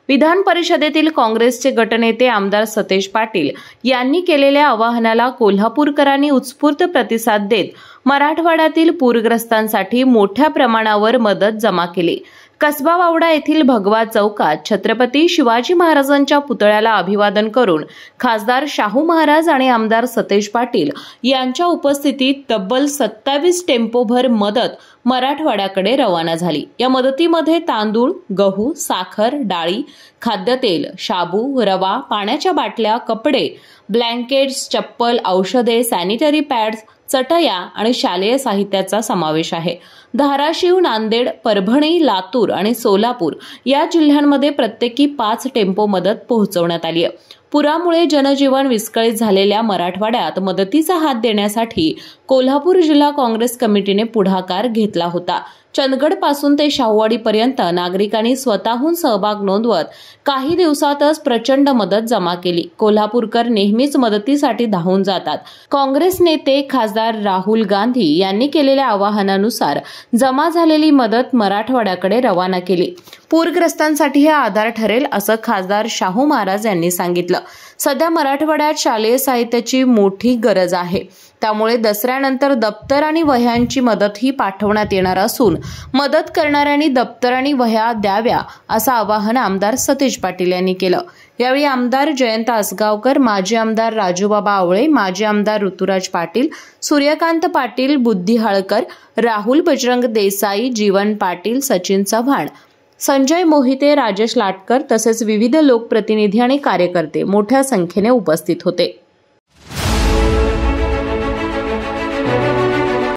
विधान परिषदेतील काँग्रेसचे गटनेते आमदार सतेज पाटील यांनी केलेल्या आवाहनाला कोल्हापूरकरांनी उत्स्फूर्त प्रतिसाद देत मराठवाड्यातील पूरग्रस्तांसाठी मोठ्या प्रमाणावर मदत जमा केली। कसबा वावडा येथील भगवा चौकात छत्रपती शिवाजी महाराजांच्या पुतळ्याला अभिवादन करून खासदार शाहू महाराज आणि आमदार सतेज पाटील यांच्या उपस्थितीत तब्बल 27 टेम्पोभर मदत मराठवाड्याकडे रवाना झाली। या मदतीमध्ये तांदूळ, गहू, साखर, डाळी, खाद्यतेल, शाबू, रवा, पाण्याच्या बाटल्या, कपडे, ब्लँकेट्स, चप्पल, औषधे, सॅनिटरी पॅड्स, चटया आणि शालेय साहित्याचा समावेश आहे। धाराशिव, नांदेड, परभणी, लातूर आणि सोलापूर या जिल्ह्यांमध्ये प्रत्येकी 5 टेम्पो मदत पोहोचवण्यात आली आहे। पुरामुळे जनजीवन विस्कळीत झालेल्या मराठवाड्यात मदतीचा हात देण्यासाठी कोल्हापूर जिल्हा काँग्रेस कमिटीने पुढाकार घेतला होता। चंदगड पासून ते शाहूवाडीपर्यंत नागरिकांनी स्वतःहून सहभाग नोंदवत काही दिवसातच प्रचंड मदत जमा केली। कोल्हापूरकर नेहमीच मदतीसाठी धावून जातात। काँग्रेस नेते खासदार राहुल गांधी यांनी केलेल्या आवाहनानुसार जमा झालेली मदत मराठवाड्याकडे रवाना केली। पूरग्रस्तांसाठी हे आधार ठरेल असं खासदार शाहू महाराज यांनी सांगितलं। सध्या मराठवाड्यात शालेय साहित्याची मोठी गरज आहे, त्यामुळे दसऱ्यानंतर दप्तर आणि वह्यांची मदतही पाठवण्यात येणार असून मदत करणाऱ्यांनी दप्तर आणि वह्या द्याव्या असं आवाहन आमदार सतेज पाटील यांनी केलं। यावेळी आमदार जयंत आसगावकर, माजी आमदार राजूबाबा आवळे, माजी आमदार ऋतुराज पाटील, सूर्यकांत पाटील, बुद्धिहाळकर, राहुल बजरंग देसाई, जीवन पाटील, सचिन चव्हाण, संजय मोहिते, राजेश लाटकर तसेच विविध लोकप्रतिनिधी आणि कार्यकर्ते मोठ्या संख्येने उपस्थित होते।